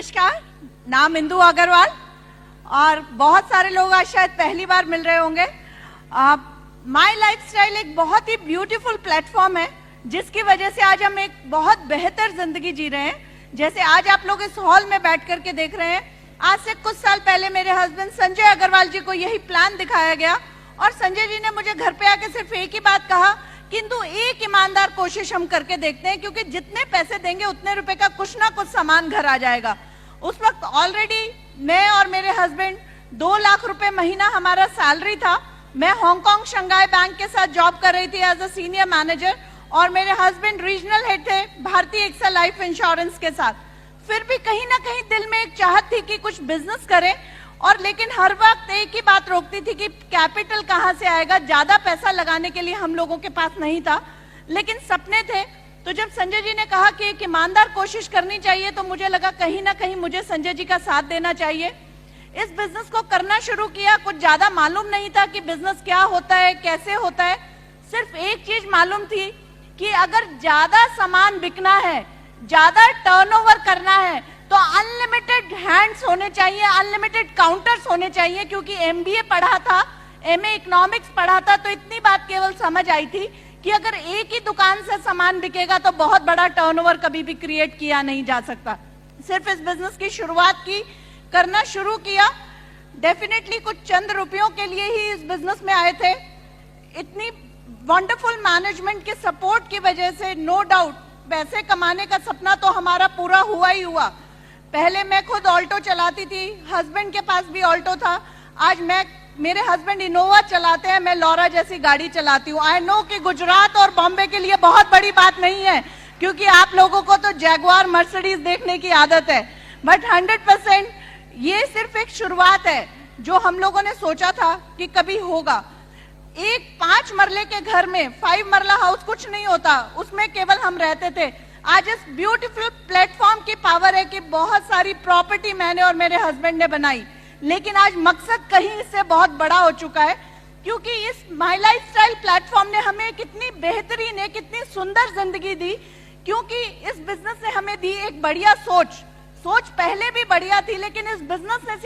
नमस्कार, नाम इंदु अग्रवाल और बहुत सारे लोग आज शायद पहली बार मिल रहे होंगे। माई लाइफस्टाइल एक बहुत ही ब्यूटीफुल प्लेटफॉर्म है जिसकी वजह से आज हम एक बहुत बेहतर जिंदगी जी रहे हैं। जैसे आज आप लोग इस हॉल में बैठ करके देख रहे हैं, आज से कुछ साल पहले मेरे हस्बैंड संजय अग्रवाल जी को यही प्लान दिखाया गया और संजय जी ने मुझे घर पे आके सिर्फ एक ही बात कहा, किंतु एक ईमानदार कोशिश हम करके देखते हैं क्योंकि जितने पैसे देंगे उतने रुपए का कुछ ना कुछ सामान घर आ जाएगा। उस वक्त ऑलरेडी मैं और मेरे हस्बैंड 2 लाख रुपए महीना हमारा सैलरी था। मैं हांगकांग शंघाई बैंक के साथ जॉब कर रही थी एज अ सीनियर मैनेजर और मेरे हस्बैंड रीजनल हेड थे भारतीय एक्सल लाइफ इंश्योरेंस के साथ। फिर भी कहीं ना कहीं दिल में एक चाहत थी कि कुछ बिजनेस करें और लेकिन हर वक्त एक ही बात रोकती थी कि कैपिटल कहां से आएगा, ज्यादा पैसा लगाने के लिए हम लोगों के पास नहीं था, लेकिन सपने थे। तो जब संजय जी ने कहा कि एक ईमानदार कोशिश करनी चाहिए तो मुझे लगा कहीं ना कहीं मुझे संजय जी का साथ देना चाहिए। इस बिजनेस को करना शुरू किया। कुछ ज्यादा मालूम नहीं था कि बिजनेस क्या होता है, कैसे होता है। सिर्फ एक चीज मालूम थी कि अगर ज्यादा सामान बिकना है, ज्यादा टर्नओवर करना है तो अनलिमिटेड हैंड्स होने चाहिए, अनलिमिटेड काउंटर्स होने चाहिए। क्योंकि एमबीए पढ़ा था, एमए इकोनॉमिक्स पढ़ा था, तो इतनी बात केवल समझ आई थी कि अगर एक ही दुकान से सामान बिकेगा तो बहुत बड़ा टर्नओवर कभी भी क्रिएट किया नहीं जा सकता। सिर्फ इस बिजनेस की शुरुआत की, करना शुरू किया। डेफिनेटली कुछ चंद रुपयों के लिए ही इस बिजनेस में आए थे। इतनी वंडरफुल मैनेजमेंट के सपोर्ट की वजह से नो डाउट पैसे कमाने का सपना तो हमारा पूरा हुआ ही हुआ। पहले मैं खुद ऑल्टो चलाती थी, हस्बैंड के पास भी ऑल्टो था। आज मेरे हस्बैंड इनोवा चलाते हैं, मैं लॉरा जैसी गाड़ी चलाती हूँ। आई नो कि गुजरात और बॉम्बे के लिए बहुत बड़ी बात नहीं है क्योंकि आप लोगों को तो जैगुआर मर्सिडीज देखने की आदत है, बट 100% ये सिर्फ एक शुरुआत है जो हम लोगों ने सोचा था कि कभी होगा। एक 5 मरले के घर में 5 मरला हाउस कुछ नहीं होता, उसमें केवल हम रहते थे। आज इस ब्यूटीफुल प्लेटफॉर्म की पावर है कि बहुत सारी प्रॉपर्टी मैंने और मेरे हस्बैंड ने बनाई, लेकिन आज मकसद कहीं इससे बहुत बड़ा हो चुका है क्योंकि इस माई लाइफस्टाइल प्लेटफॉर्म ने हमें कितनी बेहतरीन, एक कितनी सुंदर जिंदगी दी। क्योंकि इस बिजनेस ने हमें दी एक बढ़िया सोच पहले भी बढ़िया थी, लेकिन इस बिजनेस ने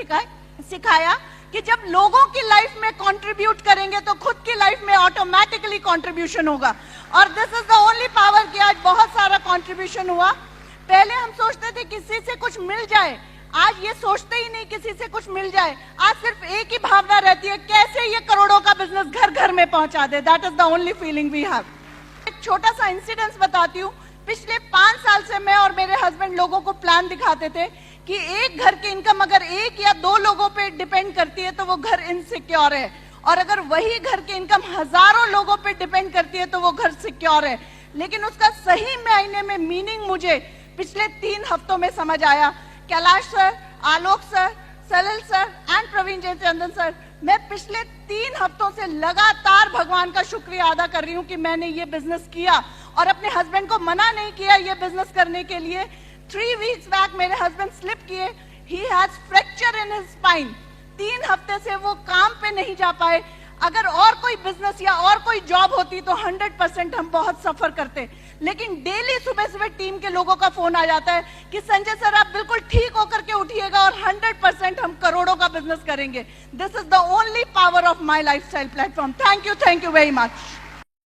सिखाया कि जब लोगों की लाइफ में कंट्रीब्यूट करेंगे तो खुद की लाइफ में ऑटोमेटिकली कंट्रीब्यूशन होगा। और this is the only power कि आज बहुत सारा कंट्रीब्यूशन हुआ। पहले हम सोचते थे किसी से कुछ मिल जाए, आज ये सोचते ही नहीं किसी से कुछ मिल जाए। आज सिर्फ एक ही भावना रहती है, कैसे ये करोड़ों का बिजनेस घर घर में पहुंचा दे। That is the only feeling we have. एक छोटा सा इंसिडेंस बताती हूँ। पिछले 5 साल से मैं और मेरे हस्बैंड लोगों को प्लान दिखाते थे कि एक घर की इनकम अगर 1 या 2 लोगों पे डिपेंड करती है तो वो घर इनसिक्योर है, और अगर वही घर की इनकम हजारों लोगों पे डिपेंड करती है तो वो घर सिक्योर है। लेकिन उसका सही मायने में मीनिंग मुझे पिछले 3 हफ्तों में समझ आया। Kailash sir, Alok sir, Salil sir and Praveen Jayachandan sir, मैं पिछले 3 हफ्तों से लगातार भगवान का शुक्रिया अदा कर रही हूँ कि मैंने ये बिजनेस किया और अपने हस्बैंड को मना नहीं किया ये बिजनेस करने के लिए। 3 वीक्स बैक मेरे हस्बैंड स्लिप किए, he has fracture in his spine. 3 हफ्ते से वो काम पे नहीं जा पाए। अगर और कोई बिजनेस या और कोई जॉब होती तो 100% हम बहुत सफर करते, लेकिन डेली सुबह सुबह टीम के लोगों का फोन आ जाता है कि संजय सर आप बिल्कुल ठीक होकर के उठिएगा और 100% हम करोड़ों का बिजनेस करेंगे। This is the only power of my lifestyle platform. Thank you very much.